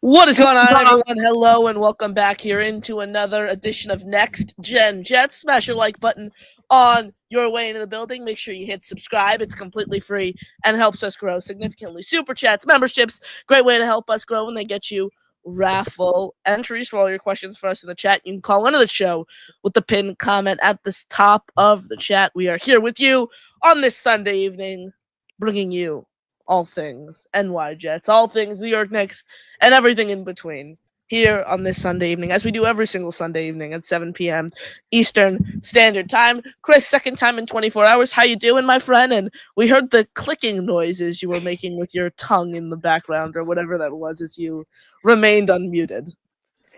What is going on, everyone? Hello, and welcome back here into another edition of Next Gen Jets. Smash your like button on your way into the building. Make sure you hit subscribe. It's completely free and helps us grow significantly. Super chats, memberships, great way to help us grow, and they get you raffle entries for all your questions for us in the chat. You can call into the show with the pinned comment at the top of the chat. We are here with you on this Sunday evening, bringing you all things NY Jets, all things New York Knicks, and everything in between here on this Sunday evening, as we do every single Sunday evening at 7 p.m. Eastern Standard Time. Chris, second time in 24 hours. How you doing, my friend? And we heard the clicking noises you were making with your tongue in the background or whatever that was as you remained unmuted.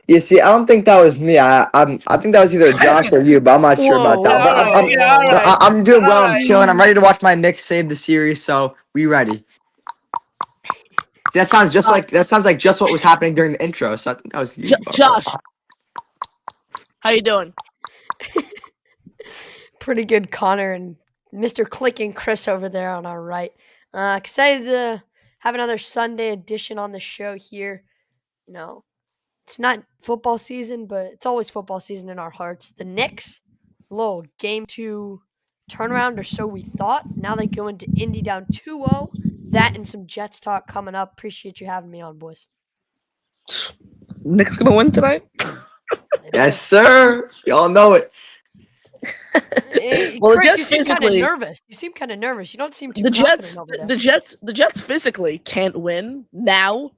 You see, I don't think that was me. I think that was either Josh or you, but I'm not sure about that. But I'm doing well. I'm chilling. I'm ready to watch my Knicks save the series. So we ready. That sounds like just what was happening during the intro. So I think that was you. Josh, how you doing? Pretty good, Connor and Mr. Clicking Chris over there on our right. Excited to have another Sunday edition on the show here. You know, it's not football season, but it's always football season in our hearts. The Knicks, little game 2 turnaround, or so we thought. Now they go into Indy down 2-0. That and some Jets talk coming up. Appreciate you having me on, boys. Knicks gonna win tonight? Yes, sir. Y'all know it. Hey, well, Chris, you seem kind of nervous. You seem kind of nervous. You don't seem too confident over there. The Jets physically can't win now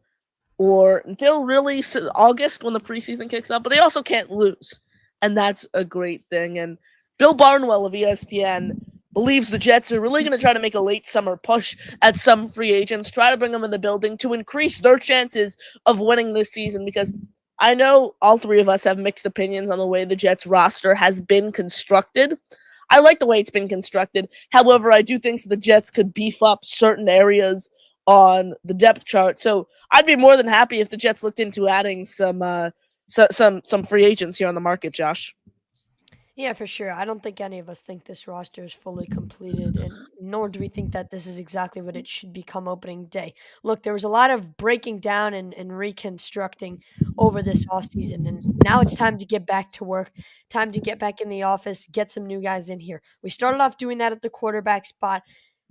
or until really August when the preseason kicks up, but they also can't lose, and that's a great thing. And Bill Barnwell of ESPN believes the Jets are really going to try to make a late summer push at some free agents, try to bring them in the building to increase their chances of winning this season, because I know all three of us have mixed opinions on the way the Jets roster has been constructed. I like the way it's been constructed. However, I do think the Jets could beef up certain areas on the depth chart. So I'd be more than happy if the Jets looked into adding some free agents here on the market, Josh. Yeah, for sure. I don't think any of us think this roster is fully completed, and nor do we think that this is exactly what it should become opening day. Look, there was a lot of breaking down and reconstructing over this offseason, and now it's time to get back to work, time to get back in the office, get some new guys in here. We started off doing that at the quarterback spot,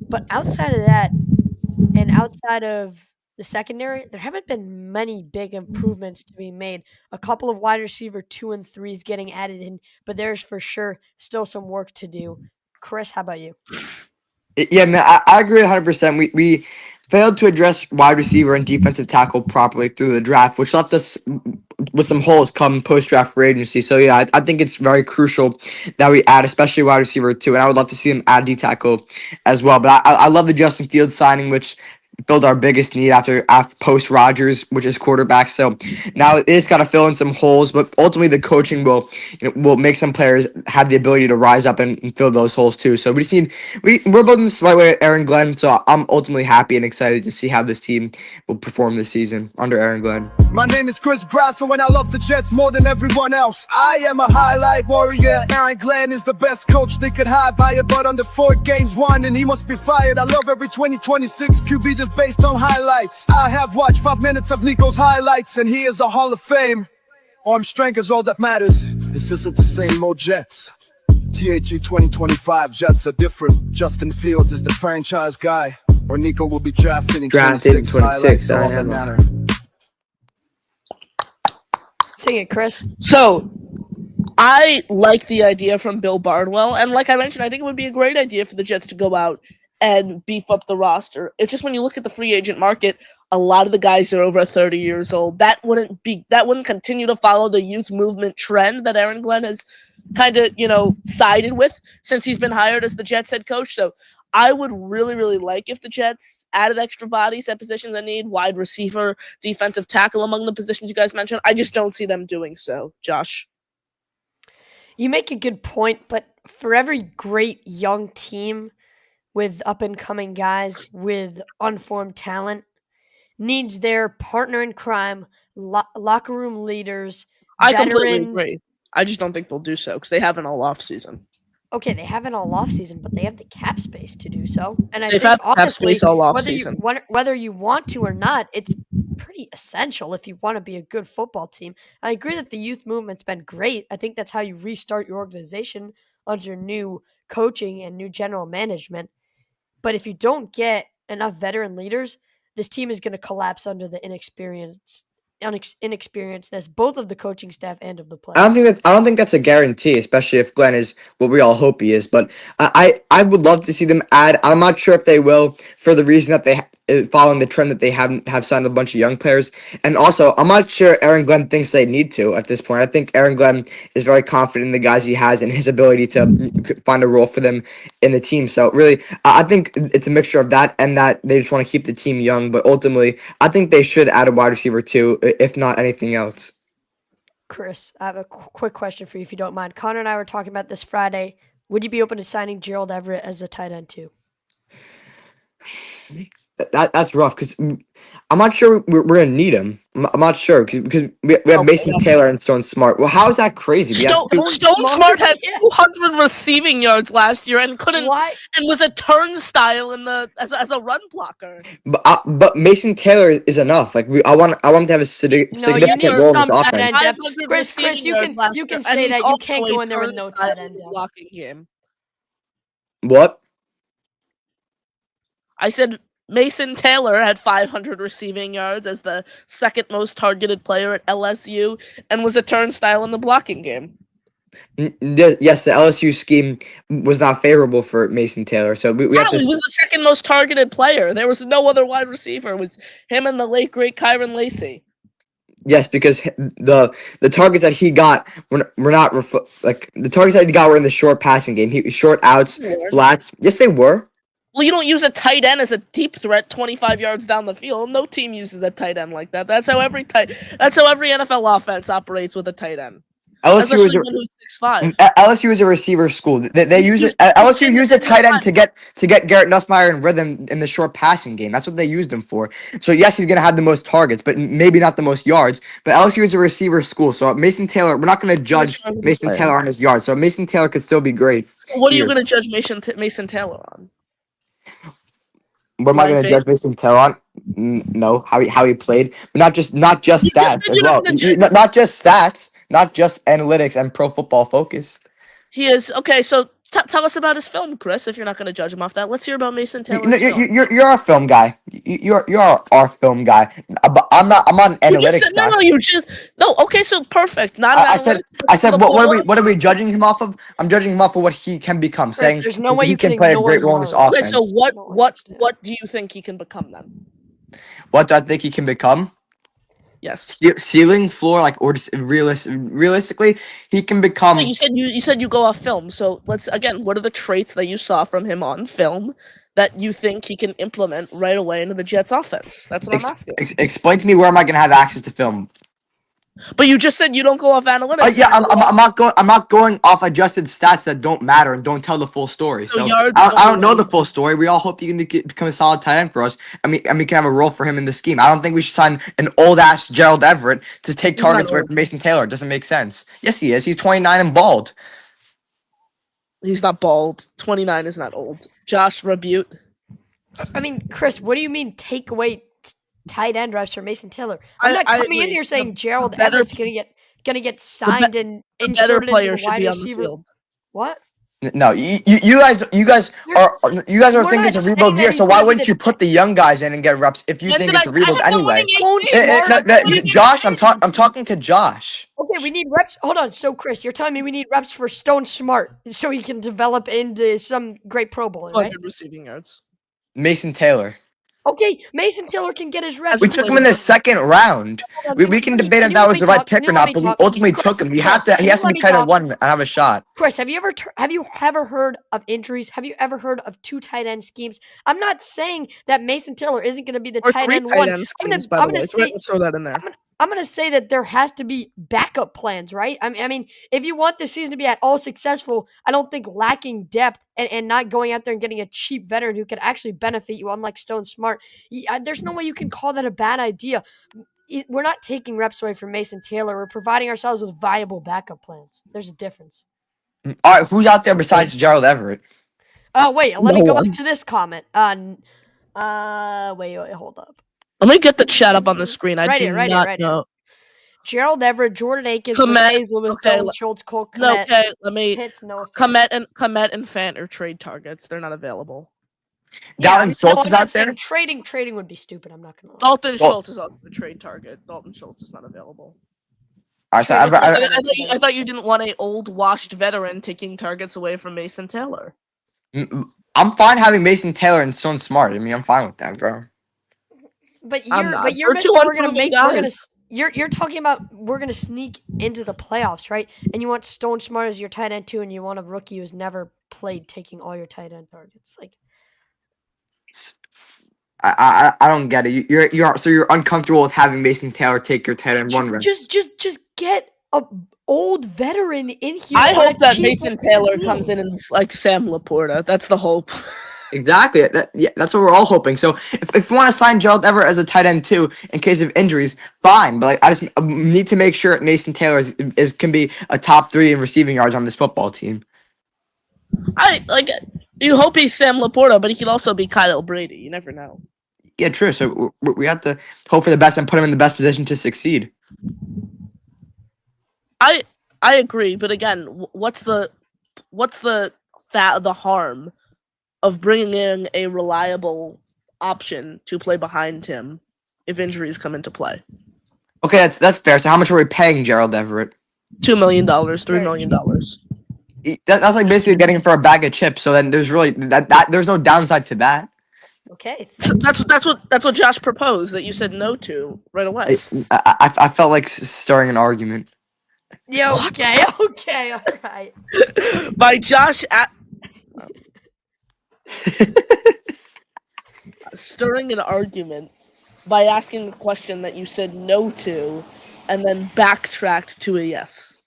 but outside of that, and outside of the secondary, there haven't been many big improvements to be made. A couple of wide receiver 2 and 3s getting added in, but there's for sure still some work to do. Chris, how about you? Yeah, man, I agree 100%. We failed to address wide receiver and defensive tackle properly through the draft, which left us with some holes come post-draft free agency. So, yeah, I think it's very crucial that we add, especially wide receiver 2, and I would love to see them add D-tackle as well. But I love the Justin Fields signing, which filled our biggest need after post Rodgers, which is quarterback. So now it is got to fill in some holes, but ultimately the coaching will make some players have the ability to rise up and fill those holes too. So we're building this the right way at Aaron Glenn. So I'm ultimately happy and excited to see how this team will perform this season under Aaron Glenn. My name is Chris Grasso and I love the Jets more than everyone else. I am a highlight warrior. Aaron Glenn is the best coach they could have hired, but under 4 games won and he must be fired. I love every 2026 QB just based on highlights. I have watched 5 minutes of Nico's highlights and he is a Hall of Fame. Arm strength is all that matters. This isn't the same old Jets. THE 2025 Jets are different. Justin Fields is the franchise guy, or Nico will be drafted in 26. I don't know. Sing it, Chris. So, I like the idea from Bill Barnwell, and like I mentioned, I think it would be a great idea for the Jets to go out and beef up the roster. It's just when you look at the free agent market, a lot of the guys are over 30 years old. That wouldn't continue to follow the youth movement trend that Aaron Glenn has kind of, sided with since he's been hired as the Jets head coach. So I would really, really like if the Jets added extra bodies at positions they need, wide receiver, defensive tackle among the positions you guys mentioned. I just don't see them doing so, Josh. You make a good point, but for every great young team with up-and-coming guys with unformed talent, needs their partner in crime, locker room leaders, I completely agree. I just don't think they'll do so because they have an all-off season. Okay, they have an all-off season, but they have the cap space to do so. And I They've think had cap space all off season. Whether you want to or not, it's pretty essential if you want to be a good football team. I agree that the youth movement's been great. I think that's how you restart your organization under new coaching and new general management. But if you don't get enough veteran leaders, this team is going to collapse under the inexperiencedness both of the coaching staff and of the players. I don't think that's a guarantee, especially if Glenn is what we all hope he is. But I would love to see them add. I'm not sure if they will, for the reason that following the trend that they have signed a bunch of young players, and also I'm not sure Aaron Glenn thinks they need to at this point. I think Aaron Glenn is very confident in the guys he has and his ability to find a role for them in the team. So really, I think it's a mixture of that and that they just want to keep the team young. But ultimately, I think they should add a wide receiver too, if not anything else. Chris, I have a quick question for you, if you don't mind. Connor and I were talking about this Friday. Would you be open to signing Gerald Everett as a tight end too? That's rough because I'm not sure we're gonna need him. I'm not sure because we have Mason Taylor and Stone Smart. Well, how is that crazy? Stone Smart had 200 receiving yards last year and couldn't and was a turnstile in the as a run blocker. But Mason Taylor is enough. Like I want him to have a significant role in this offense. Chris, you can say that you can't go in there with no tight end blocking game. What? I said Mason Taylor had 500 receiving yards as the second most targeted player at LSU and was a turnstile in the blocking game. Yes, the LSU scheme was not favorable for Mason Taylor. So we have to. He was the second most targeted player. There was no other wide receiver. It was him and the late great Kyron Lacey. Yes, because the targets that he got were not the targets that he got were in the short passing game. Short outs, flats. Yes, they were. Well, you don't use a tight end as a deep threat 25 yards down the field. No team uses a tight end like that. That's how every NFL offense operates with a tight end. LSU is a receiver school. They use it. LSU used a tight end to get Garrett Nussmeier in rhythm in the short passing game. That's what they used him for. So yes, he's gonna have the most targets, but maybe not the most yards. But LSU is a receiver school, so Mason Taylor, we're not gonna judge Mason Taylor on his yards. So Mason Taylor could still be great. What are you gonna judge Mason Taylor on? What am I going to judge Mason Taylor on? No, how he played, but not just stats as well. Not just stats, not just analytics and Pro Football Focus. He is okay. So tell us about his film, Chris. If you're not going to judge him off that, let's hear about Mason Taylor. You're a film guy. You're our film guy. But I'm not. I'm on analytics. Okay. So perfect. I said. What are we judging him off of? I'm judging him off of what he can become. Chris, saying there's no way you can play a great role in this offense. Okay. So what do you think he can become then? What do I think he can become? Yes. Ceiling, floor, or just realistically, he can become. You said you go off film. So what are the traits that you saw from him on film that you think he can implement right away into the Jets offense? That's what I'm asking. Explain to me where am I going to have access to film? But you just said you don't go off analytics. I'm not going off adjusted stats that don't matter and don't tell the full story. So I don't know the full story. We all hope he can become a solid tight end for us, and we can have a role for him in the scheme. I don't think we should sign an old ass Gerald Everett to take targets away from Mason Taylor. It doesn't make sense. Yes, he is. He's 29 and bald. He's not bald. 29 is not old. Josh, rebuke. I mean, Chris, what do you mean take away tight end reps for Mason Taylor? I'm not coming in here saying Gerald Everett's gonna get signed and inserted into the wide receiver. What? No, you guys are thinking it's a rebuild year. So why wouldn't you put the young guys in and get reps if you think it's a rebuild anyway? Josh, I'm talking to Josh. Okay, we need reps. Hold on. So Chris, you're telling me we need reps for Stone Smart so he can develop into some great Pro Bowler, right? 100 receiving yards. Mason Taylor. Okay, Mason Taylor can get his reps. We took him in the second round. We can debate if that was the right pick or not, but we ultimately took him. He has to be tight end one and have a shot. Chris, have you ever heard of injuries? Have you ever heard of two tight end schemes? I'm not saying that Mason Taylor isn't going to be the tight end one. Let's throw that in there. I'm going to say that there has to be backup plans, right? I mean, if you want the season to be at all successful, I don't think lacking depth and not going out there and getting a cheap veteran who could actually benefit you, unlike Stone Smart, there's no way you can call that a bad idea. We're not taking reps away from Mason Taylor. We're providing ourselves with viable backup plans. There's a difference. All right, who's out there besides Gerald Everett? Oh, wait, let me go back to this comment. Wait, hold up. Let me get the chat up on the screen. I Right do here, right not here. know. Gerald Everett, Jordan Akins, Komet, Mercedes Lewis, okay, Dylan Schultz, Cole No, Kmet, okay, let me. Pitts, Noah Fant. Komet and Fant are trade targets. They're not available. Yeah, Dalton Schultz is out there. Trading would be stupid. I'm not gonna lie. Dalton Schultz is also a trade target. Dalton Schultz is not available. All right, so I thought you didn't want a old washed veteran taking targets away from Mason Taylor. I'm fine having Mason Taylor and Stone Smart. I mean, I'm fine with that, bro. But I'm not. you're They're missing. two We're gonna unproven make. We're gonna. guys. You're talking about we're gonna sneak into the playoffs, right? And you want Stone Smart as your tight end too, and you want a rookie who's never played taking all your tight end targets. Like, I don't get it. You're uncomfortable with having Mason Taylor take your tight end one reps. just get a old veteran in here. I on hope a that cheap Mason Taylor deal. comes in and is like Sam Laporta. That's the hope. Exactly. That's what we're all hoping. So if you want to sign Gerald Everett as a tight end too, in case of injuries, fine. But like, I just need to make sure Mason Taylor can be a top 3 in receiving yards on this football team. You hope he's Sam Laporta, but he could also be Kyle Brady. You never know. Yeah, true. So we have to hope for the best and put him in the best position to succeed. I agree, but again, what's the harm of bringing in a reliable option to play behind him if injuries come into play? Okay, that's fair. So how much are we paying Gerald Everett? $2 million, $3 million. That's like basically getting him for a bag of chips. So then there's really that there's no downside to that. Okay. So that's what Josh proposed that you said no to right away. I felt like stirring an argument. Yeah. What? Okay. All right. By Josh stirring an argument by asking a question that you said no to, and then backtracked to a yes.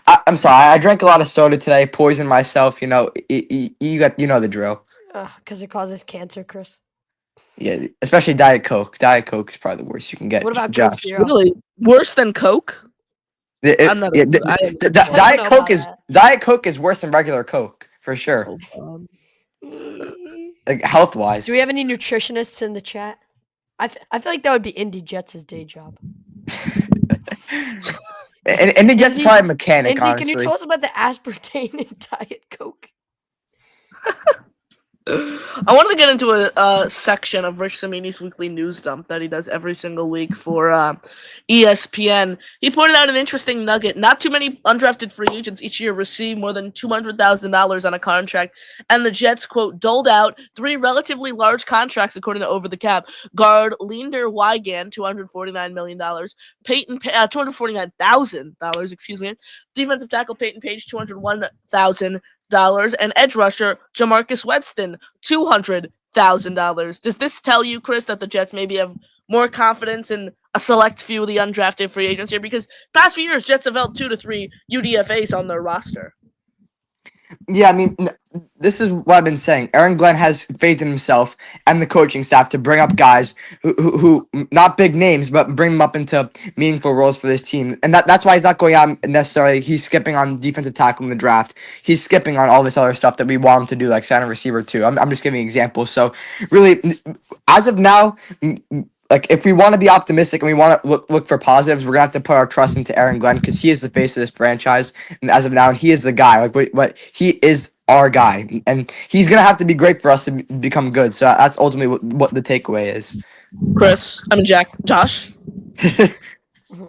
I'm sorry. I drank a lot of soda today. Poisoned myself. You know the drill. Because it causes cancer, Chris. Yeah, especially Diet Coke. Diet Coke is probably the worst you can get. What about Coke Josh? Zero? Really worse than Coke? I don't Diet know Coke about Diet Coke is worse than regular Coke for sure. Like health wise. Do we have any nutritionists in the chat? I feel like that would be Indy Jets' day job. and Indy Jets Indy- probably a mechanic. Indy, honestly, can you tell us about the aspartame in Diet Coke? I wanted to get into a section of Rich Samini's weekly news dump that he does every single week for ESPN. He pointed out an interesting nugget. Not too many undrafted free agents each year receive more than $200,000 on a contract, and the Jets, quote, doled out 3 relatively large contracts according to Over the Cap. Guard Leander Wygant, $249 million. $249,000, excuse me. Defensive tackle Peyton Page, $201,000. And edge rusher Jamarcus Weston, $200,000. Does this tell you, Chris, that the Jets maybe have more confidence in a select few of the undrafted free agents here? Because past few years, Jets have held 2 to 3 UDFAs on their roster. Yeah, I mean, this is what I've been saying. Aaron Glenn has faith in himself and the coaching staff to bring up guys who not big names, but bring them up into meaningful roles for this team. And that's why he's not going out necessarily. He's skipping on defensive tackle in the draft. He's skipping on all this other stuff that we want him to do, like sign a receiver too. I'm just giving examples. So really, as of now, like, if we want to be optimistic and we want to look for positives, we're gonna have to put our trust into Aaron Glenn because he is the face of this franchise, and as of now, and he is the guy. But he is our guy, and he's gonna have to be great for us to become good. So that's ultimately what the takeaway is. Chris, Josh.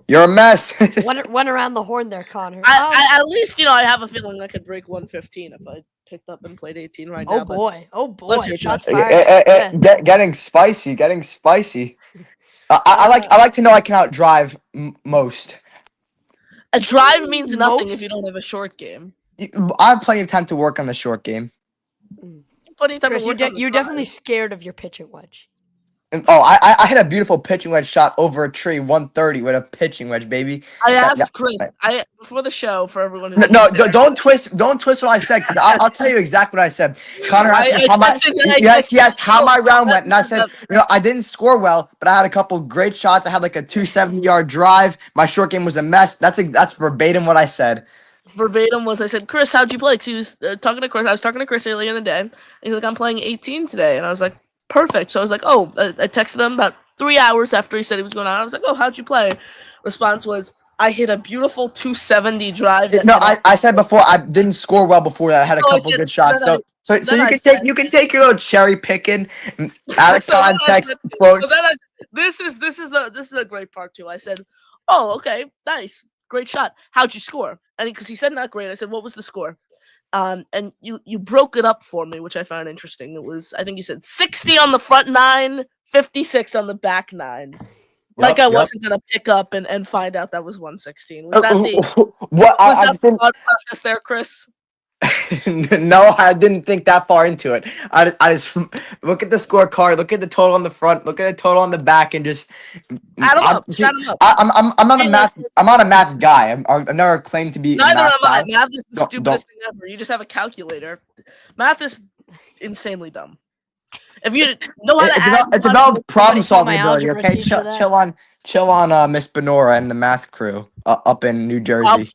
You're a mess. Went around the horn there, Connor. I at least I have a feeling I could break 115 if I picked up and played 18 right now. Oh boy! let's hear Shots Josh. fired. Getting spicy. I like to know I can outdrive most. A drive means nothing Most? if you don't have a short game. I have plenty of time to work on the short game. Plenty of time Chris, to work on the you're drive. definitely scared of your pitch and wedge. And, I hit a beautiful pitching wedge shot over a tree, 130 with a pitching wedge, baby. I asked Chris. Before the show for everyone. Who Don't twist what I said. I'll tell you exactly what I said. Connor asked me how my round went, and I said, I didn't score well, but I had a couple great shots. I had like a 270-yard drive. My short game was a mess. That's verbatim what I said. Verbatim was I said, Chris, how'd you play? Because he was talking to Chris. I was talking to Chris earlier in the day. And he's like, I'm playing 18 today, and I was like, perfect. So I was like, I texted him about 3 hours after he said he was going out, I was like, "Oh, how'd you play?" Response was, "I hit a beautiful 270 drive." No, I said before I didn't score well before that. I had a So I couple said- good shots. then So then you I can said- take your little cherry picking out of So then I context said- quotes. So then this is a great part too. I said, "Oh, okay, nice, great shot. How'd you score?" And because he said not great, I said, "What was the score?" And you broke it up for me, which I found interesting. It was, I think you said 60 on the front 9, 56 on the back 9. Like I wasn't gonna pick up and find out that was 116. Was that the thought process there, Chris? No, I didn't think that far into it. I just look at the scorecard, look at the total on the front, look at the total on the back, and just Add 'em up. see, Add 'em up. I'm not a math guy. I've never claimed to be. Neither a am math I. guy. Math is the Don't- stupidest thing ever. You just have a calculator. Math is insanely dumb. If you know how to add, It's about problem Somebody call my solving ability. algebra Okay, teacher that. chill on Miss Benora and the math crew up in New Jersey.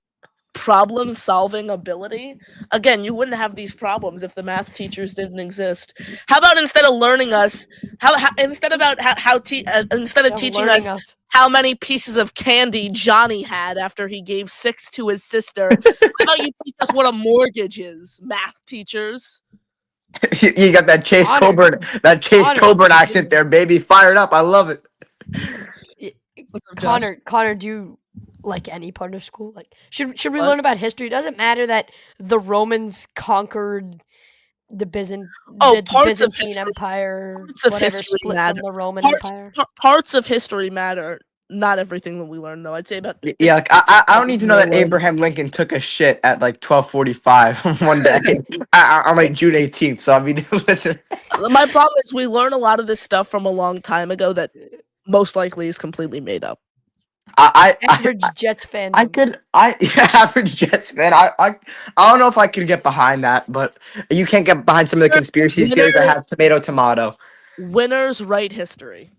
problem solving ability. Again, you wouldn't have these problems if the math teachers didn't exist. How about instead of learning us, instead of teaching us how many pieces of candy Johnny had after he gave 6 to his sister, how about you teach us what a mortgage is, math teachers? You got that Chase Coburn accent there, baby. Fired up. I love it. Connor, do you like any part of school? Like, should we learn about history? Does it matter that the Romans conquered the Byzantine Empire? Whatever, split from the Roman Empire. Parts of history matter. Not everything that we learn, though. I'd say about like I don't need to know that Abraham Lincoln took a shit at like 12:45 one day on like June 18th. So I mean, listen. My problem is we learn a lot of this stuff from a long time ago that most likely is completely made up. Average Jets fan. Average Jets fan. I don't know if I could get behind that, but you can't get behind some of the conspiracy theories that have tomato. Winners write history.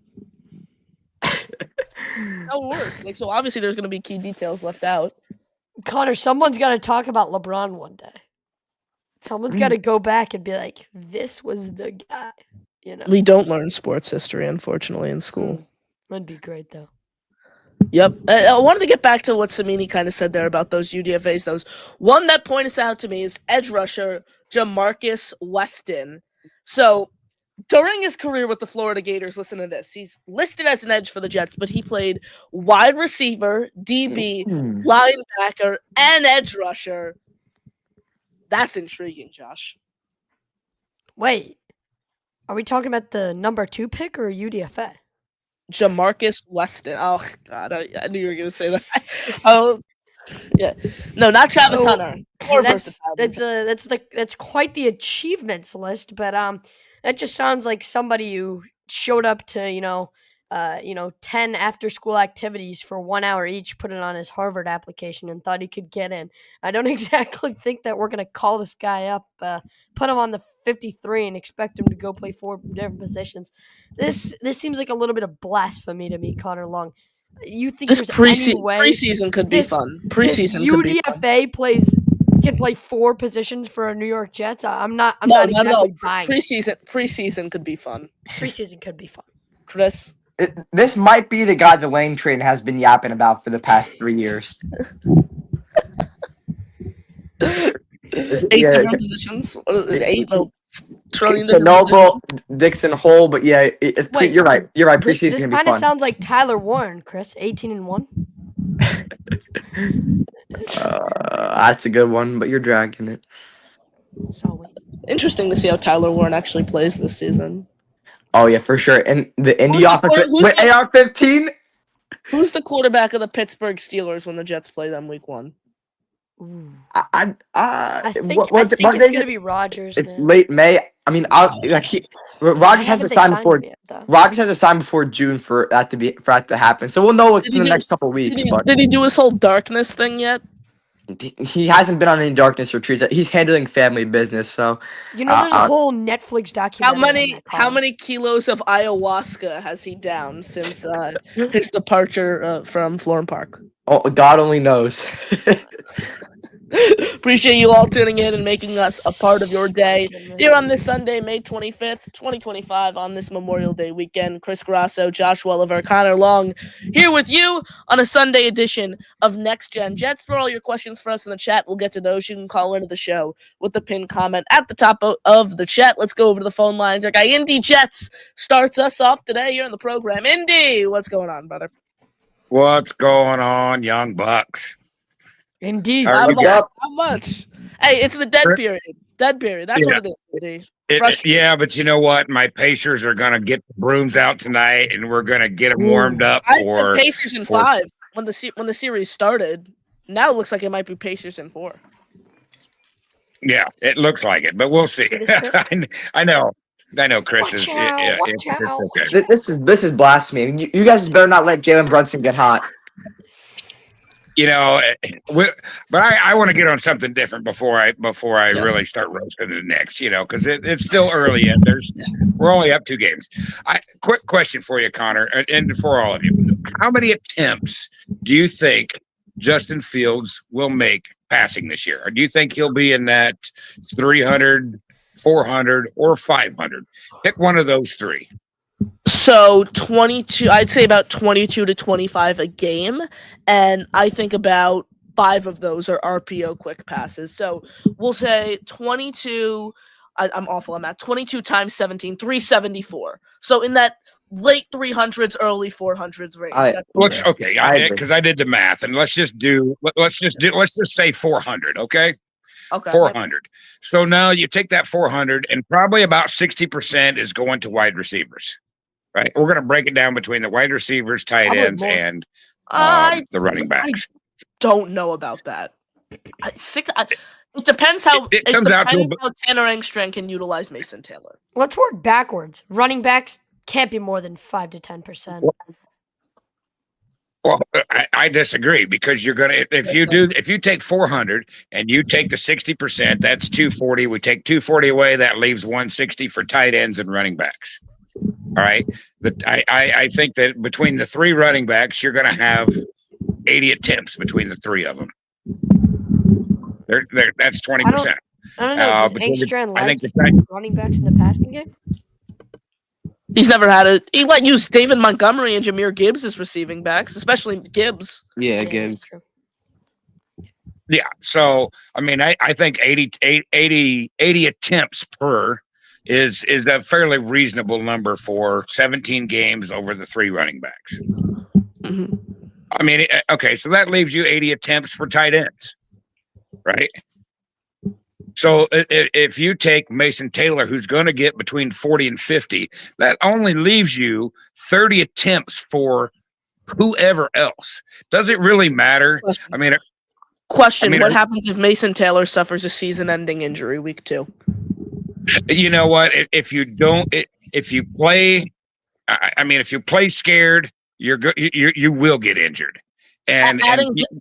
How it works. Like, so obviously there's going to be key details left out. Connor, someone's got to talk about LeBron one day. Someone's got to go back and be like, "This was the guy." You know. We don't learn sports history, unfortunately, in school. That'd be great, though. Yep. I wanted to get back to what Samini kind of said there about those UDFAs. Those one that points out to me is edge rusher Jamarcus Weston. So during his career with the Florida Gators, listen to this. He's listed as an edge for the Jets, but he played wide receiver, DB, linebacker, and edge rusher. That's intriguing, Josh. Wait, are we talking about the number 2 pick or UDFA? Jamarcus Weston. Oh God, I knew you were gonna say that. Oh, yeah. No, not Travis Hunter. That's quite the achievements list, but that just sounds like somebody who showed up to 10 after school activities for 1 hour each, put it on his Harvard application, and thought he could get in. I don't exactly think that we're gonna call this guy up, put him on the 53, and expect him to go play 4 different positions. This seems like a little bit of blasphemy to me, Connor Long. You think this there's any way preseason could be fun? Preseason could be fun. UDFA can play 4 positions for New York Jets. I'm not exactly buying. Preseason could be fun. Preseason could be fun. Chris. This might be the guy the Lane train has been yapping about for the past 3 years. 8 different positions. 8 trillion. Noble, Dixon, Hole, but yeah, you're right. You're right. Preseason this gonna be kind fun. of sounds like Tyler Warren, Chris. 18-1. That's a good one, but you're dragging it. So interesting to see how Tyler Warren actually plays this season. Oh yeah, for sure. And the Indy offense with AR-15. Who's the quarterback of the Pittsburgh Steelers when the Jets play them week 1? I think it's gonna be Rodgers. It's late May. I mean, Rodgers has to sign before. Rodgers has to sign before June for that to happen. So we'll know in the next couple of weeks. Did he do his whole darkness thing yet? He hasn't been on any darkness retreats. He's handling family business. So there's a whole Netflix documentary. How many kilos of ayahuasca has he down since his departure from Florham Park? Oh, God only knows. Appreciate you all tuning in and making us a part of your day Goodness. here on this Sunday, May 25th, 2025, on this Memorial Day weekend. Chris Grasso, Josh Woolever, Connor Long here with you on a Sunday edition of Next Gen Jets. Throw all your questions for us in the chat. We'll get to those. You can call into the show with the pinned comment at the top of the chat. Let's go over to the phone lines. Our guy Indy Jets starts us off today here on the program. Indy, what's going on, brother? What's going on, young bucks? Indeed. How are Not you much. guys? Not much. Hey, it's the dead period. Dead period. That's Yeah. what it is, Indy. Frustrating. Yeah, but you know what? My Pacers are going to get the brooms out tonight, and we're going to get them warmed up I for. said Pacers in 5 when the series started. Now it looks like it might be Pacers in 4. Yeah, it looks like it, but we'll see. I know, Chris is. Watch out, watch it's out. okay. This is blasphemy. You guys better not let Jalen Brunson get hot. You know, but I want to get on something different before I Yes. really start roasting the Knicks. You know, because it's still early and we're only up 2 games. Quick question for you, Connor, and for all of you: how many attempts do you think Justin Fields will make passing this year? Or do you think he'll be in that 300, 400, or 500? Pick one of those 3. So 22, I'd say about 22 to 25 a game, and I think about 5 of those are RPO quick passes. So we'll say 22. I'm awful. I'm at 22 times 17, 374. So in that late 300s, early 400s range. Because I did the math, and let's just say 400. Okay. Okay. 400. So now you take that 400, and probably about 60% is going to wide receivers. Right, we're going to break it down between the wide receivers, tight ends, and the running backs. I don't know about that. It depends how it comes out to how Tanner Engstrand can utilize Mason Taylor. Let's work backwards. Running backs can't be more than 5 to 10%. Well, I disagree, because you're gonna if you take 400 and you take the 60%, that's 240. We take 240 away, that leaves 160 for tight ends and running backs. All right. I think that between the 3 running backs, you're going to have 80 attempts between the 3 of them. That's 20%. I don't know. Does Engstrand running backs in the passing game? He's never had it. He let use David Montgomery and Jahmyr Gibbs as receiving backs, especially Gibbs. Yeah, That's Gibbs. true. Yeah. So, I mean, I think 80 attempts per is a fairly reasonable number for 17 games over the 3 running backs. Mm-hmm. I mean, okay, so that leaves you 80 attempts for tight ends, right? So if you take Mason Taylor, who's going to get between 40 and 50, that only leaves you 30 attempts for whoever else. Does it really matter? Question: what happens if Mason Taylor suffers a season-ending injury week 2? You know what? If you play scared, you will get injured. And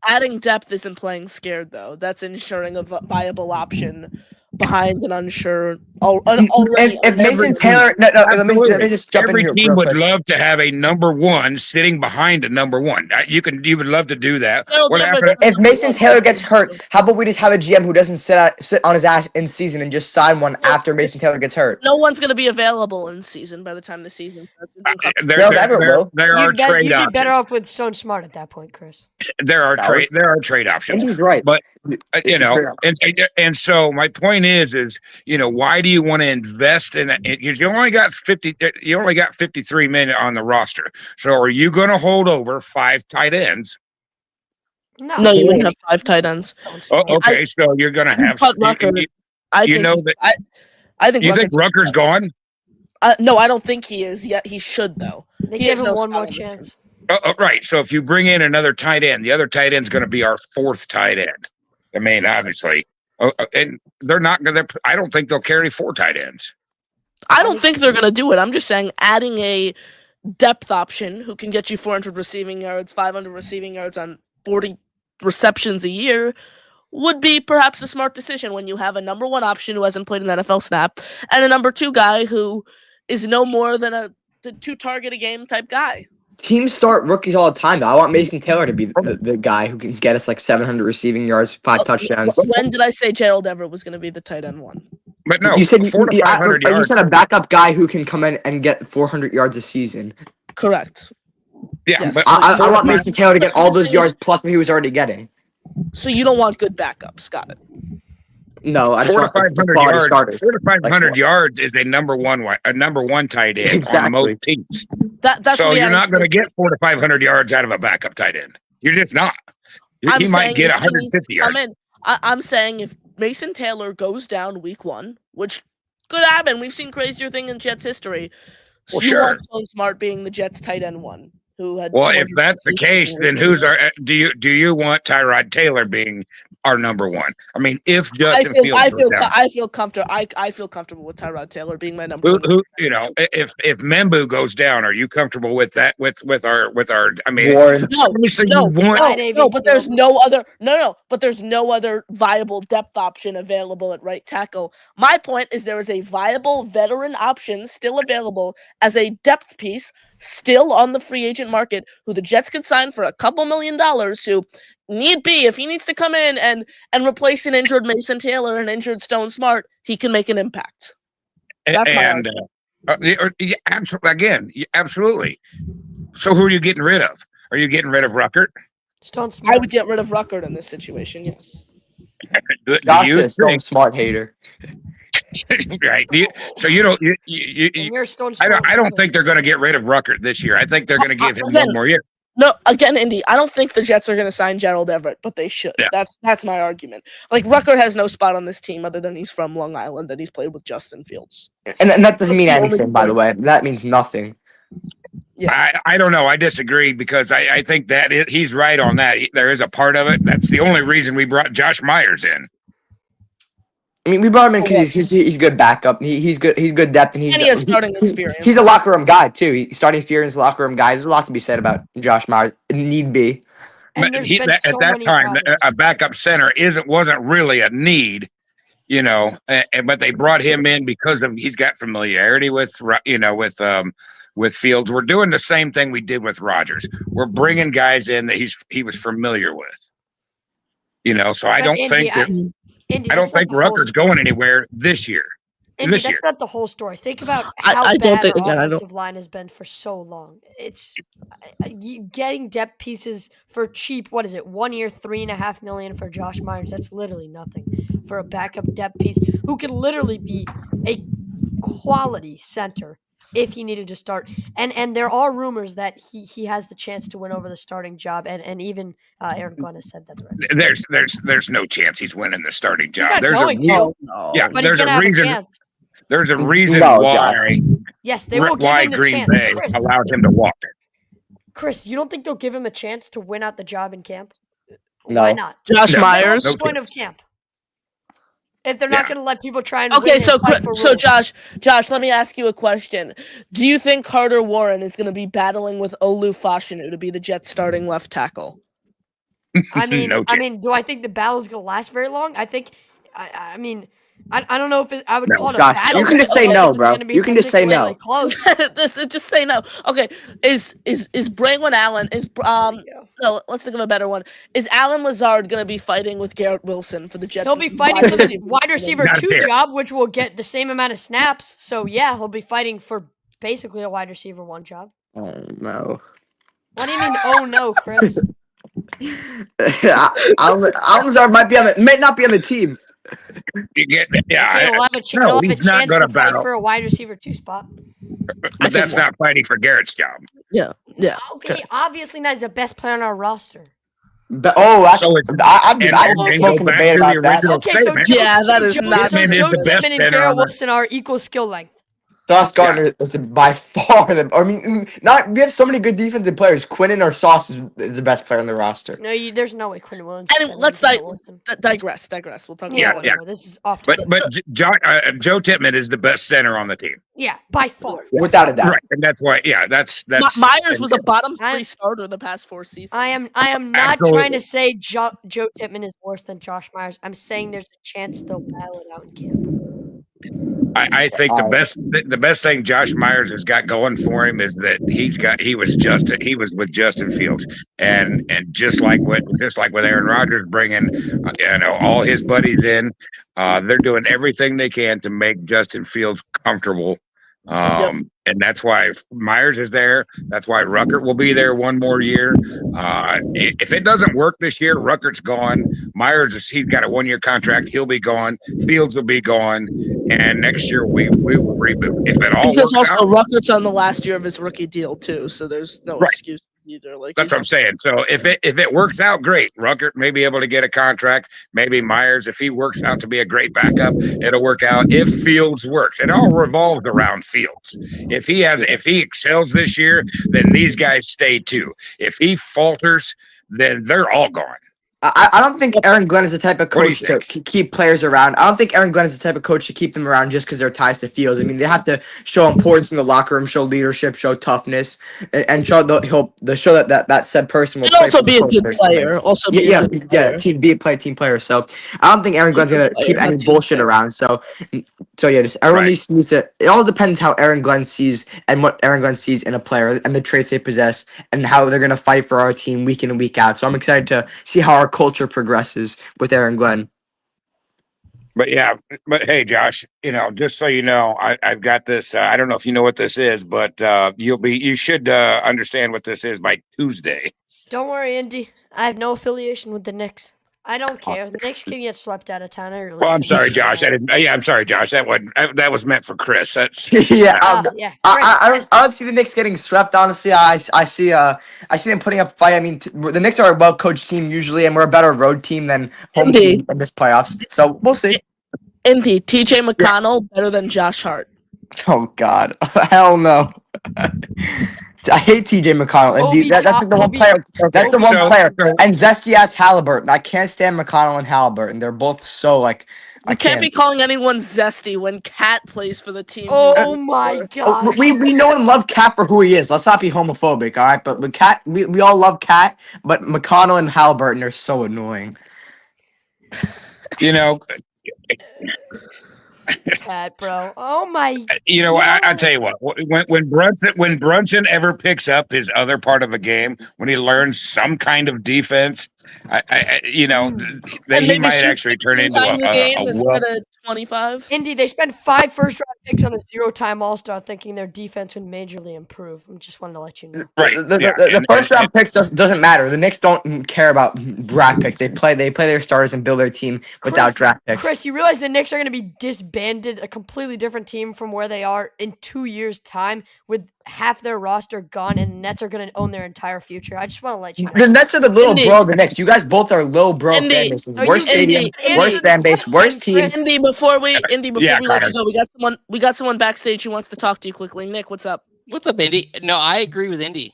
adding depth isn't playing scared, though. That's ensuring a viable option behind an unsure. If Mason Taylor, let me just jump in every here. team would love to have a number 1 sitting behind a number 1. You would love to do that. If Mason Taylor gets hurt, how about we just have a GM who doesn't sit on his ass in season and just sign one after Mason Taylor gets hurt? No one's going to be available in season by the time the season starts. There are trade You'd be options. better off with Stone Smart at that point, Chris. There are trade options. And he's right. But and so my point is why do you want to invest in it? Because you only got 53 men on the roster. So are you going to hold over 5 tight ends? No, you wouldn't have 5 tight ends. Okay, so you're going to have. I think Rucker's gone. No, I don't think he is yet. He should, though. They gave him one more chance. Right. So if you bring in another tight end, the other tight end's going to be our 4th tight end. I mean, obviously, and they're not going to. I don't think they'll carry 4 tight ends. I don't think they're going to do it. I'm just saying, adding a depth option who can get you 400 receiving yards, 500 receiving yards on 40 receptions a year would be perhaps a smart decision when you have a number 1 option who hasn't played an NFL snap and a number 2 guy who is no more than a 2 target a game type guy. teams start rookies all the time. Though. I want Mason Taylor to be the guy who can get us like 700 receiving yards, 5 touchdowns. When did I say Gerald Everett was going to be the tight end one? But no, You said 400 to 500 you yards. said a backup guy who can come in and get 400 yards a season. Correct. Yeah, Yes. but I want Mason Taylor to get all those yards plus what he was already getting. So you don't want good backups. Got it. No, I just 400 to want 500 quality yards. starters. 400 to 500 Like, yards is a number one tight end Exactly. on most teams. That's So what you're not going to get 400 to 500 yards out of a backup tight end. You're just not. I'm He might saying get if he needs 150 to come yards. in. I'm saying if Mason Taylor goes down week 1, which could happen, we've seen crazier thing in Jets history. Well, you sure. want Stone Smart being the Jets tight end 1, who had. Well, if that's the case, then who's our? Do you want Tyrod Taylor being our number one? I mean, if Justin Fields goes down, I feel comfortable. I feel comfortable with Tyrod Taylor being my number one. who if Membu goes down, are you comfortable with that? With our? I mean, Warren. But there's no other viable depth option available at right tackle. My point is there is a viable veteran option still available as a depth piece, still on the free agent market, who the Jets could sign for a couple $1 million. Who need be, if he needs to come in and replace an injured Mason Taylor and injured Stone Smart, he can make an impact. That's absolutely. So who are you getting rid of? Are you getting rid of Ruckert? Stone Smart. I would get rid of Ruckert in this situation. Yes. Josh is a Stone Smart hater. Right. So you don't. You're Stone Smart. I don't think they're going to get rid of Ruckert this year. I think they're going to give him one more year. No, again, Indy, I don't think the Jets are going to sign Gerald Everett, but they should. Yeah. That's my argument. Like, Ruckert has no spot on this team other than he's from Long Island and he's played with Justin Fields. And that doesn't mean anything, by the way. That means nothing. Yeah. I don't know. I disagree because I think that he's right on that. There is a part of it. That's the only reason we brought Josh Myers in. I mean, we brought him in because he's good backup. He's good. He's good depth, and he has starting experience. He's a locker room guy too. He's starting experience, locker room guy. There's a lot to be said about Josh Myers. Need be. But at that time, a backup center wasn't really a need, but they brought him in because he's got familiarity with Fields. We're doing the same thing we did with Rodgers. We're bringing guys in that he was familiar with. So I don't think that. Indy, I don't think Rucker's going anywhere this year. Indy, that's not the whole story. Think about how bad our offensive line has been for so long. It's getting depth pieces for cheap. What is it? 1 year, $3.5 million for Josh Myers. That's literally nothing for a backup depth piece who could literally be a quality center if he needed to start. And there are rumors that he has the chance to win over the starting job, and even Aaron Glenn has said that already. There's no chance he's winning the starting job. But there's a reason. There's a reason why. Yes, they will give him the Green chance. Bay Chris, allowed him to walk. Chris, you don't think they'll give him a chance to win out the job in camp? No. Why not? Josh Myers. What's the point of camp? If they're not going to let people try and so Josh, let me ask you a question. Do you think Carter Warren is going to be battling with Olu Fashanu to be the Jets starting left tackle? I mean, do I think the battle is going to last very long? I think, I don't know if I would call it a battle. You can just say no, bro. You can just say no. Just say no. Okay, is Braylon Allen no? Let's think of a better one. Is Alan Lazard going to be fighting with Garrett Wilson for the Jets? He'll be fighting for the wide receiver 2 job, which will get the same amount of snaps. So yeah, he'll be fighting for basically a wide receiver 1 job. Oh no! What do you mean? Oh no, Chris? Alan Lazard might not be on the team. He's not going to fight for a wide receiver 2 spot. But that's not fighting for Garrett's job. Yeah. Okay, obviously not the best player on our roster. But I'm smoking debate about that. Okay, so that is not. So Joe Tippmann and Garrett Wilson are equal skill length. Sauce Gardner is by far we have so many good defensive players. Quinnen or Sauce is the best player on the roster. No, there's no way Quinnen Williams. And let's digress. We'll talk about it. This is off. But Joe Tippmann is the best center on the team. Yeah, by far. Without a doubt. Right, and that's why. Yeah, that's. Myers was a bottom 3 starter the past 4 seasons. I am not trying to say Joe Tippmann is worse than Josh Myers. I'm saying there's a chance they'll battle it out in camp. I think the best thing Josh Myers has got going for him is that he was with Justin Fields, and just like with Aaron Rodgers bringing all his buddies in, they're doing everything they can to make Justin Fields comfortable. And that's why Myers is there. That's why Ruckert will be there one more year. If it doesn't work this year, Ruckert's gone. He's got a 1-year contract. He'll be gone. Fields will be gone. And next year we will reboot. If it all because works also out, Ruckert's on the last year of his rookie deal too, so there's no excuse either. Like that's what I'm saying. So if it works out, great. Ruckert may be able to get a contract. Maybe Myers, if he works out to be a great backup, it'll work out. If Fields works, it all revolves around Fields. If he excels this year, then these guys stay too. If he falters, then they're all gone. I don't think Aaron Glenn is the type of coach to keep players around. I don't think Aaron Glenn is the type of coach to keep them around just because they're ties to Fields. I mean, they have to show importance in the locker room, show leadership, show toughness, and show that said person will and play also for be a good the player. Also, be a good player. team player. So I don't think Aaron Glenn's gonna keep any bullshit around. So yeah, just everyone needs to. It all depends how Aaron Glenn sees and what Aaron Glenn sees in a player and the traits they possess and how they're gonna fight for our team week in and week out. So I'm excited to see how our culture progresses with Aaron Glenn. But hey, Josh, just so you know, I've got this. I don't know if you know what this is, but you should understand what this is by Tuesday. Don't worry, Indy. I have no affiliation with the Knicks. I don't care. The Knicks can get swept out of town. I'm sorry, Josh. I'm sorry, Josh. That was meant for Chris. That's I don't see the Knicks getting swept. Honestly, I see them putting up a fight. I mean, the Knicks are a well coached team usually, and we're a better road team than home team in this playoffs. So we'll see. Indeed, TJ McConnell better than Josh Hart. Oh God, hell no. I hate TJ McConnell. Indeed, that's the one player. That's the one player. And zesty ass Halliburton. I can't stand McConnell and Halliburton. They're both so like. You can't be calling anyone zesty when Cat plays for the team. Oh my God. We know and love Cat for who he is. Let's not be homophobic, all right? But Cat, we all love Cat, but McConnell and Halliburton are so annoying. Cat, bro. Oh my. I tell you what. When Brunson ever picks up his other part of a game, when he learns some kind of defense, then he might actually turn into a game instead of 25. Indy, they spent 5 first-round picks on a 0-time All-Star, thinking their defense would majorly improve. I just wanted to let you know. Right. The first-round picks doesn't matter. The Knicks don't care about draft picks. They play their starters and build their team without draft picks. Chris, you realize the Knicks are going to be disbanded, a completely different team from where they are in 2 years' time, with half their roster gone, and the Nets are going to own their entire future. I just want to let you know. The Nets are the little bro of the Knicks. You guys both are little bro fan bases. Worst stadium, worst fan base, worst team. Indy, before we let you go, we got someone backstage who wants to talk to you quickly. Nick, what's up? What's up, Indy? No, I agree with Indy.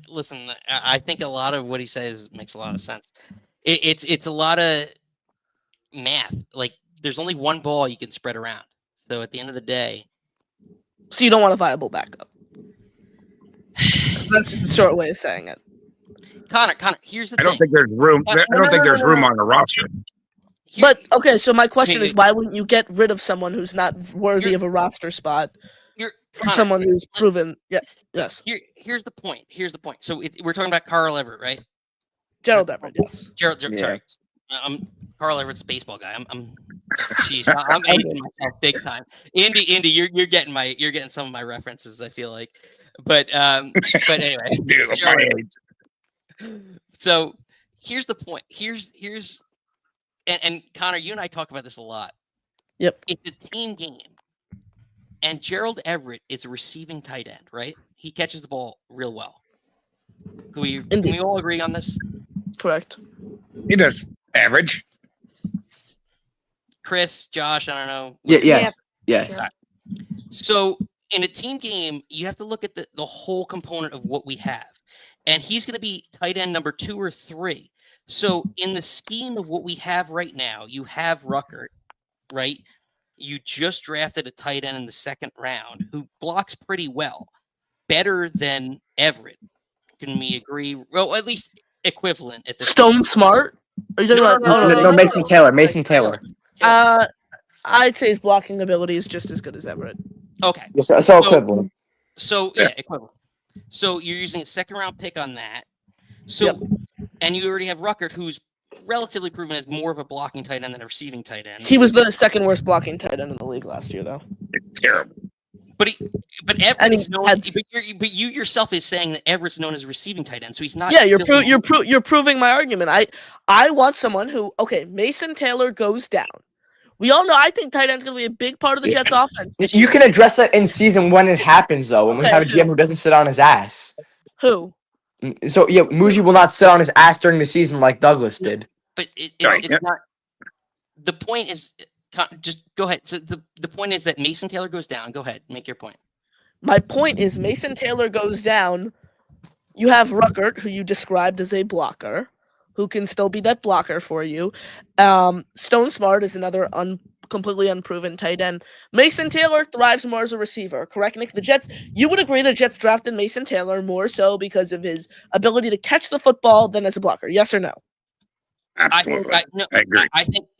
Listen, I think a lot of what he says makes a lot of sense. It's a lot of math. Like, there's only one ball you can spread around. So at the end of the day. So you don't want a viable backup. That's the short way of saying it. Connor, here's the thing. I don't think there's room. I don't think there's room on the roster. But okay, so my question is, why wouldn't you get rid of someone who's not worthy of a roster spot for someone who's proven? Yeah, yes. Here's the point. So we're talking about Carl Everett, right? Gerald Everett, yes. Sorry. Carl Everett's a baseball guy. I'm aging myself big time. Indy, you're getting some of my references, I feel like. But anyway. So here's the point. Here's and Connor, you and I talk about this a lot. Yep. It's a team game. And Gerald Everett is a receiving tight end, right? He catches the ball real well. Can we all agree on this? Correct. He does average. Chris, Josh, I don't know. Yes. So in a team game, you have to look at the whole component of what we have. And he's going to be tight end number 2 or 3. So in the scheme of what we have right now, you have Ruckert, right? You just drafted a tight end in the 2nd round who blocks pretty well, better than Everett. Can we agree? Well, at least equivalent at this Stone point. Smart? Are you talking about Mason Taylor? I'd say his blocking ability is just as good as Everett. Okay. So equivalent. So yeah, equivalent. So you're using a second-round pick on that. So, Yep. and you already have Ruckert, who's relatively proven as more of a blocking tight end than a receiving tight end. He was the second worst blocking tight end in the league last year, though. It's terrible. But Everett's known. had- But you yourself is saying that Everett's known as a receiving tight end, so he's not. Yeah, you're proving my argument. I want someone who Mason Taylor goes down. We all know I think tight end's going to be a big part of the Jets' offense. This You year. can address that in season when it happens, though, when we Okay, have a GM who doesn't sit on his ass. Who? So yeah, Muji will not sit on his ass during the season like Douglas did. But it's Yeah. not. The point is, just go ahead. So the point is that Mason Taylor goes down. Go ahead, make your point. My point is Mason Taylor goes down. You have Ruckert, who you described as a blocker, who can still be that blocker for you. Stone Smart is another completely unproven tight end. Mason Taylor thrives more as a receiver, correct, Nick? You would agree the Jets drafted Mason Taylor more so because of his ability to catch the football than as a blocker. Yes or no? Absolutely. I agree.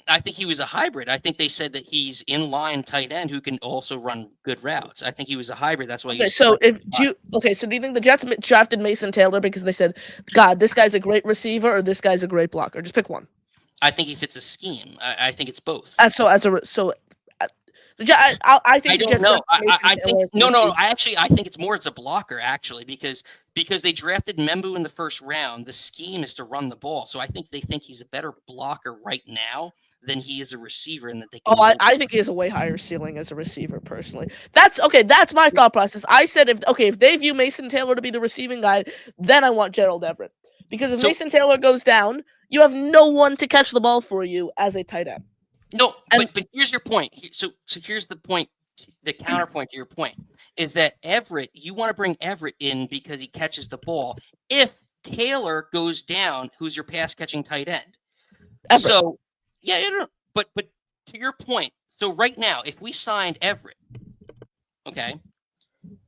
I think he was a hybrid. I think they said that he's inline tight end who can also run good routes. I think he was a hybrid. That's why. Okay, so do you think the Jets drafted Mason Taylor because they said, "God, this guy's a great receiver," or "This guy's a great blocker"? Just pick one. I think he fits a scheme. I think it's both. I think I the don't Jets know. drafted Mason I Taylor think as a no. receiver. I think it's more as a blocker actually because they drafted Membu in the first round. The scheme is to run the ball, so I think they think he's a better blocker right now than he is a receiver, and that they. Can I think he has a way higher ceiling as a receiver personally. That's my thought process. I said if they view Mason Taylor to be the receiving guy, then I want Gerald Everett because if Mason Taylor goes down, you have no one to catch the ball for you as a tight end. No, but here's your point. So here's the point. The counterpoint to your point is that Everett, you want to bring Everett in because he catches the ball. If Taylor goes down, who's your pass catching tight end? Everett. So but to your point, so right now, if we signed Everett, okay,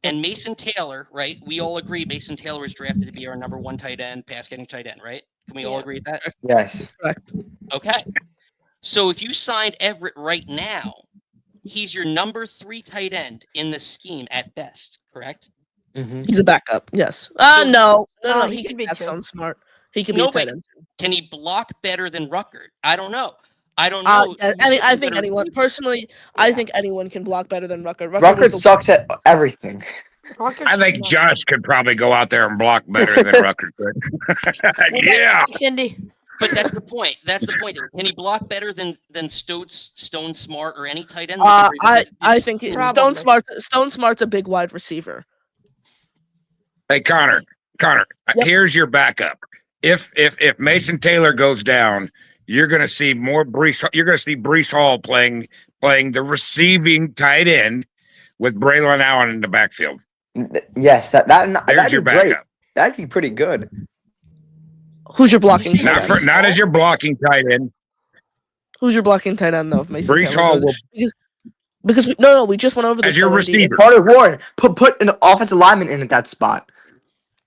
and Mason Taylor, right? We all agree Mason Taylor was drafted to be our number one tight end, pass catching tight end, right? Can we all agree with that? Yes. Correct. Okay. So if you signed Everett right now, he's your number 3 tight end in the scheme at best, correct? Mm-hmm. He's a backup. Yes. No. He can be Stone Smart. He can be a tight end. Can he block better than Ruckert? I don't know. I think anyone personally. Yeah. I think anyone can block better than Ruckert. Ruckert sucks at everything. I think Josh could probably go out there and block better than Ruckert could. Yeah. Cindy. But that's the point. Can he block better than Stone Smart or any tight end? I think Stone Smart's a big wide receiver. Hey Connor, yep. Here's your backup. If Mason Taylor goes down, you're going to see more Breece. You're going to see Breece Hall playing the receiving tight end with Braylon Allen in the backfield. Yes, that'd your be great. backup. That'd be pretty good. Who's your blocking tight end? Not as your blocking tight end. Who's your blocking tight end though? If Mason Breece Taylor Hall goes, because we just went over this. As your receiver. Carter Warren, put an offensive lineman in at that spot.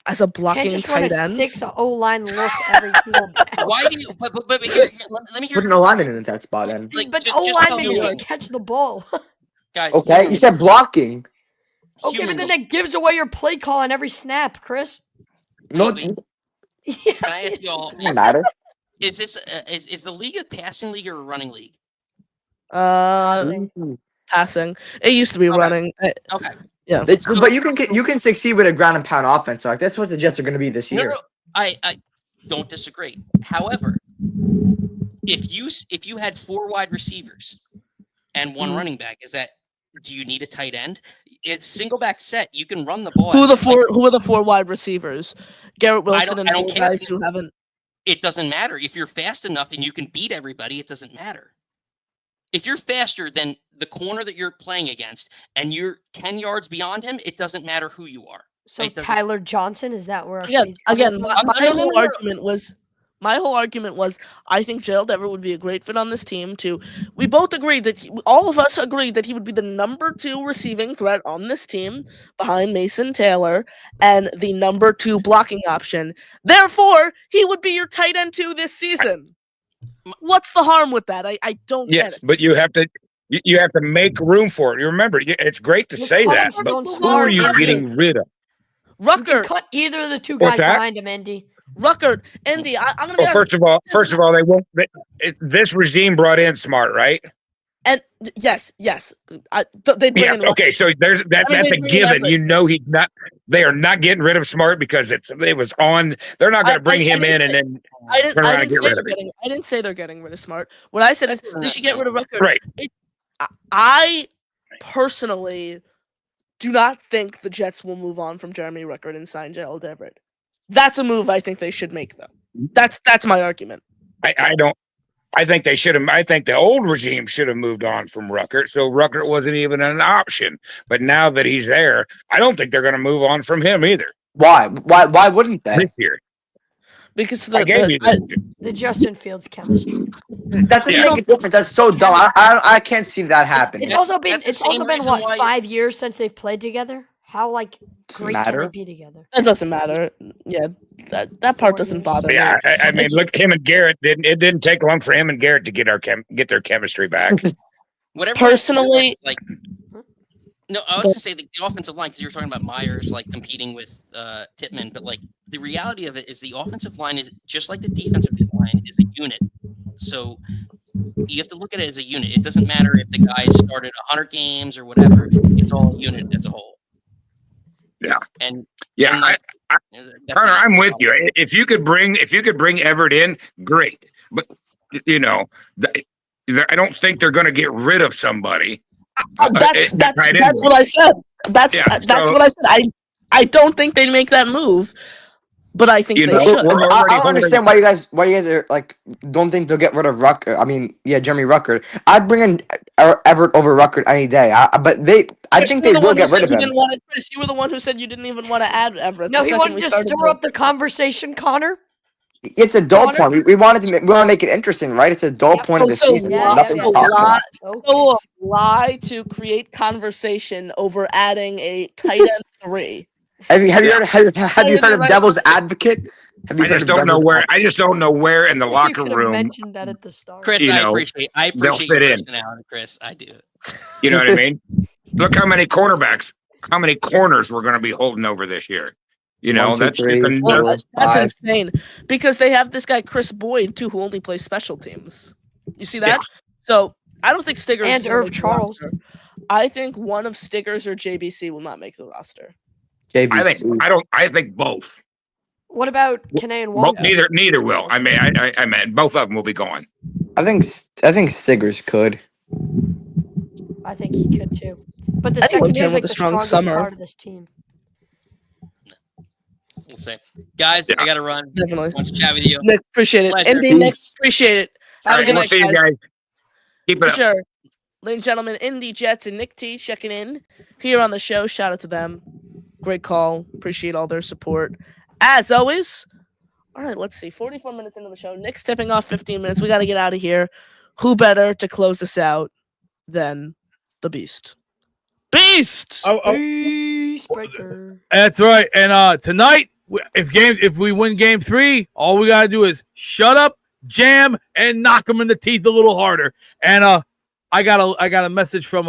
As a blocking Can't just tight run a end. 6 O-line look every single day. Why do you? But here, let me hear. Put an O-lineman in at that spot then. But just O-lineman tell me. can catch the ball. Guys. Okay, you said blocking. Okay, but then that gives away your play call on every snap, Chris. No, Can I ask y'all? doesn't matter. Is this is the league a passing league or a running league? Passing. It used to be running. Okay. Yeah. But you can succeed with a ground and pound offense. Like that's what the Jets are going to be this year. No, I don't disagree. However, if you had 4 wide receivers and 1 running back, do you need a tight end? It's single back set. You can run the ball. Who are the 4 wide receivers? Garrett Wilson and 4 guys who haven't. It doesn't matter. If you're fast enough and you can beat everybody, it doesn't matter. If you're faster than the corner that you're playing against and you're 10 yards beyond him, it doesn't matter who you are. So Tyler Johnson, is that where? Again, my whole argument was I think Gerald Everett would be a great fit on this team too. We both agreed that all of us agreed that he would be the number 2 receiving threat on this team behind Mason Taylor and the number 2 blocking option. Therefore, he would be your tight end 2 this season. What's the harm with that? I don't get it. But you have to You have to make room for it. You remember, it's great to You're say cutting that, but Stone who are Smart you into- getting rid of? You can Rucker, cut either of the two What's guys that? behind him, Andy. Rucker, Indy. I'm gonna be Well, honest. first of all, they won't. This regime brought in Smart, right? And yes, they bring in. Okay, so there's that. I mean, That's they a bring in given. Everett. You know, he's not. They are not getting rid of Smart because it was on. They're not going to bring him in and then turn around and get rid of him. I didn't say they're getting rid of Smart. What I said is they should get rid of Rucker. Right. I personally do not think the Jets will move on from Jeremy Rucker and sign Gerald Everett. That's a move I think they should make, though. That's my argument. I don't. I think they should have. I think the old regime should have moved on from Rucker, so Rucker wasn't even an option. But now that he's there, I don't think they're going to move on from him either. Why? Why wouldn't they? This year, Because The Justin Fields chemistry. That doesn't make a difference. That's so dumb. I can't see that happening. It's also been That's the same reason what, why- 5 years since they've played together? How great matter. can they be together? That doesn't matter. Yeah, that part doesn't bother me. yeah. I mean, look, him and Garrett didn't. It didn't take long for him and Garrett to get their chemistry back. Whatever. Personally- like. No, I was gonna say the offensive line because you were talking about Myers like competing with Tippmann, but like the reality of it is the offensive line is just like the defensive line is a unit. So you have to look at it as a unit. It doesn't matter if the guys started 100 games or whatever. It's all a unit as a whole. Yeah. And Yeah, Connor, I'm with you. If you could bring Everett in, great. But you know, I don't think they're going to get rid of somebody. That's what I said. That's what I said. I don't think they'd make that move, but I think they should. I don't understand why you guys are like don't think they'll get rid of Rucker. I mean, yeah, Jeremy Rucker. I'd bring in Everett over Rucker any day. I think they will get rid of him. Chris, you were the one who said you didn't even want to add Everett. No, he wanted to stir up the conversation, Connor. It's a dull point. We want to make it interesting, right? It's a dull point of the season. Nothing to talk about. So a lie to create conversation over adding a tight end 3. Have you heard of Devil's Advocate? I just don't know where in the locker room. Mentioned that at the start. Chris, I appreciate they'll fit your in. personality, Chris. I do. You know what I mean? Look how many corners we're going to be holding over this year. You know, 1, 2, 3, that's insane because they have this guy Chris Boyd too, who only plays special teams. You see that? Yeah. So I don't think Stiggers and Irv Charles. I think one of Stiggers or JBC will not make the roster. JBC. I think both. What about Kene and Walker? Neither will. I mean, both of them will be gone. I think Stiggers could. I think he could too. But the secondary is like the strongest part of this team. We'll say, guys, I gotta run. Definitely. Want to chat with you. Nick, appreciate it. Indy, Nick, appreciate it. Have a good night, see you guys. Keep it up. Sure. Ladies and gentlemen, Indy Jets and Nick T checking in here on the show. Shout out to them. Great call. Appreciate all their support. As always. All right, let's see. 44 minutes into the show. Nick's tipping off 15 minutes. We got to get out of here. Who better to close us out than the Beast? Beast! Beast breaker. That's right. And tonight, if we win game 3, all we gotta do is shut up, jam, and knock them in the teeth a little harder. And I got a message from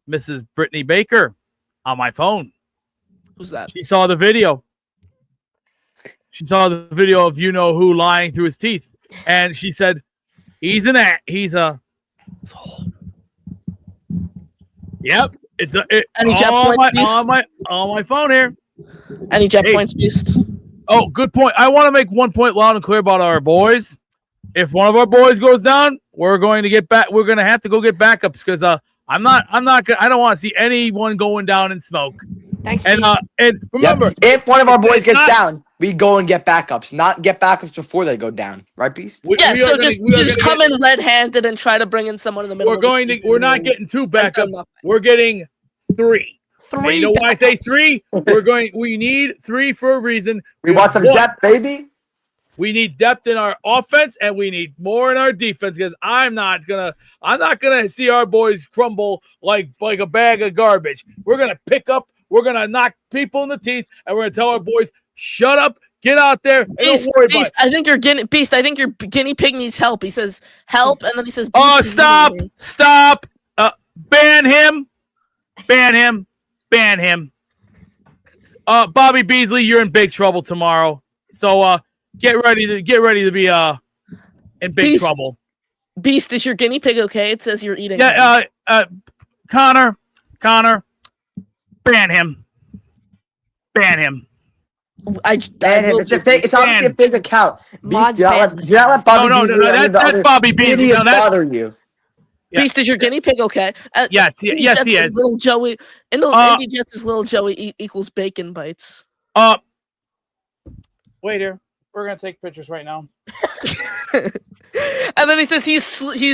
Mrs. Brittany Baker on my phone. Who's that? She saw the video. She saw the video of who lying through his teeth, and she said, "He's a asshole." Yep, it's on my phone here. Any jet points, Beast? Oh, good point. I want to make one point loud and clear about our boys. If one of our boys goes down, we're going to get back. We're going to have to go get backups because I don't want to see anyone going down in smoke. Thanks, and remember, if one of our boys gets down, we go and get backups, not get backups before they go down, right, Beast? Just come in red-handed and try to bring in someone in the middle. We're not getting 2 backups. We're getting 3. And you know why I say 3? We need 3 for a reason. We want some depth, baby. We need depth in our offense, and we need more in our defense because I'm not gonna see our boys crumble like a bag of garbage. We're gonna pick up. We're gonna knock people in the teeth, and we're gonna tell our boys, "Shut up, get out there, and don't worry about it." I think your guinea pig needs help. He says help, and then he says, "Oh, stop! Ban him. Ban him. Ban him. Bobby Beasley, you're in big trouble tomorrow. So get ready to be in big trouble. Beast, is your guinea pig okay? It says you're eating. Yeah, Connor, ban him. Ban him. Ban him. It's obviously a fake account. Beast, do not let Bobby Beasley. No, that's Bobby Beasley. Idiots bother you. Yeah. Beast, is your guinea pig okay? Yes, he is. Little Joey, Indy Jets' little Joey equals bacon bites. Wait here. We're gonna take pictures right now. And then he says he's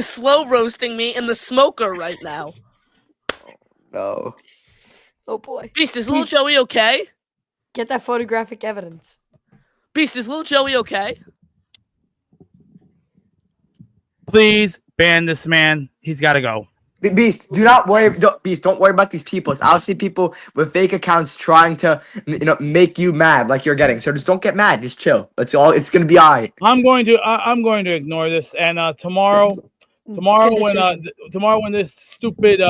slow roasting me in the smoker right now. No. Oh boy. Beast, is little Joey okay? Get that photographic evidence. Beast, is little Joey okay? Please ban this man. He's got to go. Beast, don't worry about these people. It's obviously people with fake accounts trying to, make you mad like you're getting. So just don't get mad. Just chill. It's gonna be all right. I'm going to ignore this. And tomorrow when this stupid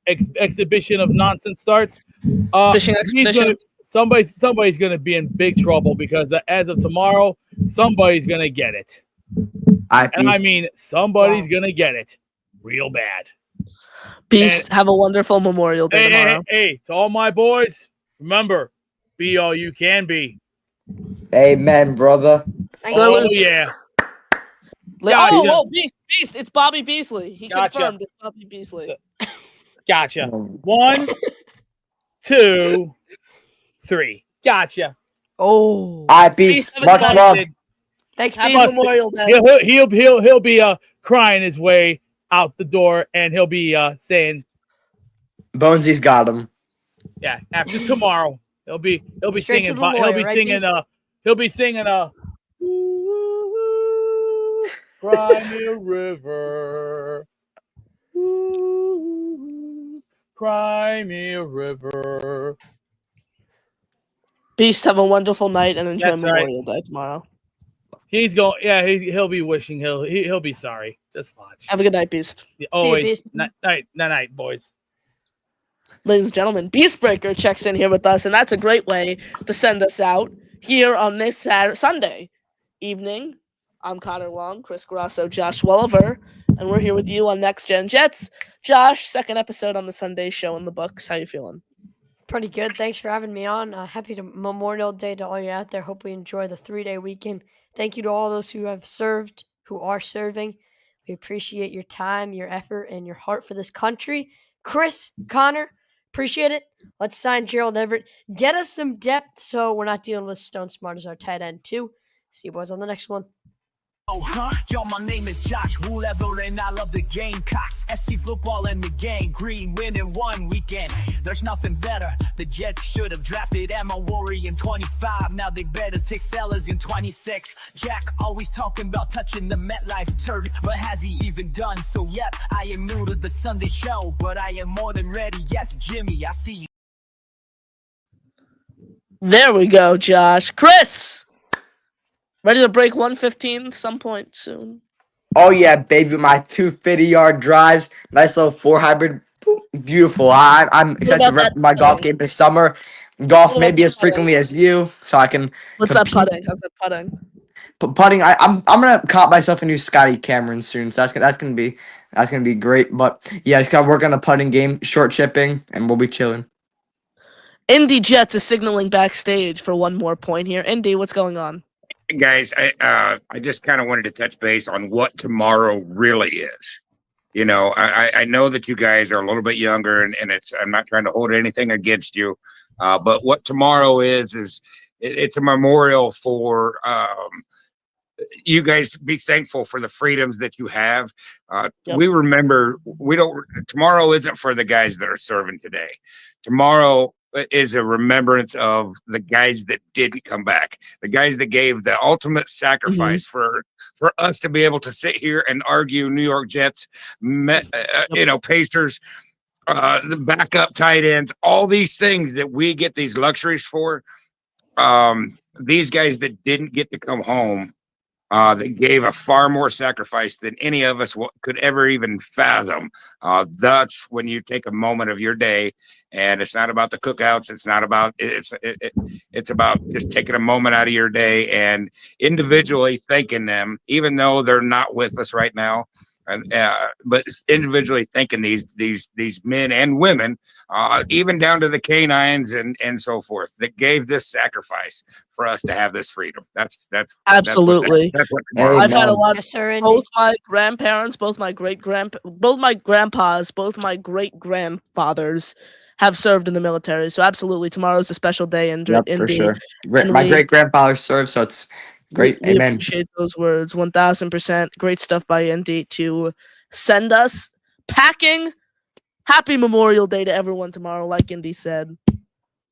exhibition of nonsense starts, fishing expedition. Somebody's gonna be in big trouble because as of tomorrow, somebody's gonna get it. And I mean, somebody's gonna get it real bad. Beast, have a wonderful Memorial Day tomorrow. Hey, to all my boys, remember, be all you can be. Amen, brother. Yeah. Beast, it's Bobby Beasley. He confirmed it's Bobby Beasley. Gotcha. 1, 2, 3. Gotcha. Oh. All right, Beast. Much love. Thanks, Happy Beast. Memorial Day. He'll be crying his way out the door, and he'll be saying, "Bonesy's got him." Yeah, after tomorrow, he'll be Straight singing. lawyer, He'll be singing. Cry me a river. Cry me a river. Beast, have a wonderful night and enjoy That's Memorial Day tomorrow. He's going. Yeah, he'll be wishing. He'll be sorry. Just watch. Have a good night, Beast. Always. Night, boys. Ladies and gentlemen, Beastbreaker checks in here with us, and that's a great way to send us out here on this Sunday evening. I'm Cotter Long, Chris Grasso, Josh Woolever, and we're here with you on Next Gen Jets. Josh, second episode on the Sunday show in the books. How you feeling? Pretty good. Thanks for having me on. Happy Memorial Day to all you out there. Hope we enjoy the 3-day weekend. Thank you to all those who have served, who are serving. We appreciate your time, your effort, and your heart for this country. Chris, Connor, appreciate it. Let's sign Gerald Everett. Get us some depth so we're not dealing with Stone Smart as our tight end, too. See you boys on the next one. Yo, my name is Josh Woolever and I love the Gamecocks. SC football and the gang, green winning one weekend. There's nothing better. The Jets should have drafted Emma Worry in 25. Now they better take Sellers in 26. Jack always talking about touching the MetLife turf, but has he even done so yet? I am new to the Sunday show, but I am more than ready. Yes, Jimmy, I see you. There we go, Josh. Chris! Ready to break 115 some point soon? Oh, yeah, baby. My 2 50-yard drives. Nice little 4 hybrid. Beautiful. I'm excited to rep my golf game this summer. Golf maybe as frequently as you, so I can. What's that putting? How's that putting? Putting. I'm gonna cop myself a new Scotty Cameron soon, so that's gonna be great. But yeah, just gotta work on the putting game, short chipping, and we'll be chilling. Indy Jets is signaling backstage for one more point here. Indy, what's going on? Guys, I just kind of wanted to touch base on what tomorrow really is. I know that you guys are a little bit younger, and I'm not trying to hold anything against you, but what tomorrow is it's a memorial for you guys. Be thankful for the freedoms that you have. Yep. We remember tomorrow isn't for the guys that are serving today. Tomorrow is a remembrance of the guys that didn't come back, the guys that gave the ultimate sacrifice for us to be able to sit here and argue New York Jets, Pacers, the backup tight ends, all these things that we get these luxuries for. These guys that didn't get to come home They gave a far more sacrifice than any of us could ever even fathom. That's when you take a moment of your day, and it's not about the cookouts. It's not about it's about just taking a moment out of your day and individually thanking them, even though they're not with us right now. And but individually thanking these men and women, even down to the canines and so forth, that gave this sacrifice for us to have this freedom. That's Absolutely. That's what I've had a lot. Yes, sir, Indy. Both my grandparents, both my both my grandpas, both my great grandfathers have served in the military. So absolutely, tomorrow's a special day in Yep, for Indy. sure. And My we- great grandfather served, so it's great. We Amen. appreciate those words. 1000%. Great stuff by Indy to send us packing. Happy Memorial Day to everyone tomorrow, like Indy said.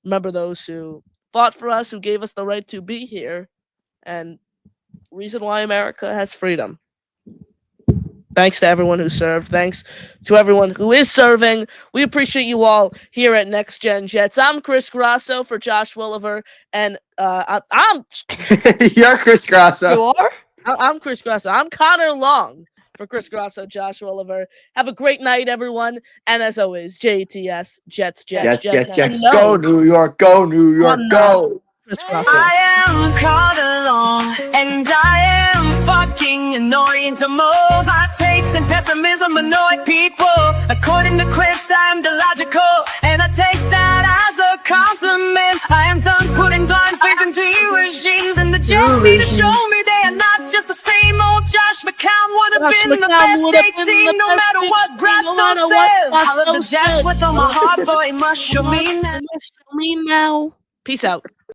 Remember those who fought for us, who gave us the right to be here, and reason why America has freedom. Thanks to everyone who served. Thanks to everyone who is serving. We appreciate you all here at Next Gen Jets. I'm Chris Grasso for Josh Woolever, and I'm You're Chris Grasso. You are? I'm Chris Grasso. I'm Cotter Long for Chris Grasso, Josh Woolever. Have a great night, everyone. And as always, JTS, Jets. Jets. And no, Go New York, go. Chris Grasso. I am caught along, and I am fucking annoying to most. My takes and pessimism annoy people. According to Chris, I'm illogical, and I take that as a compliment. I am done putting blind faith into you regimes, and the Jets need to show me they are not just the same old Josh McCown would have been the best 18, no matter what Grasso says. I love the Jets with all my heart, boy, it must show me now. Peace out.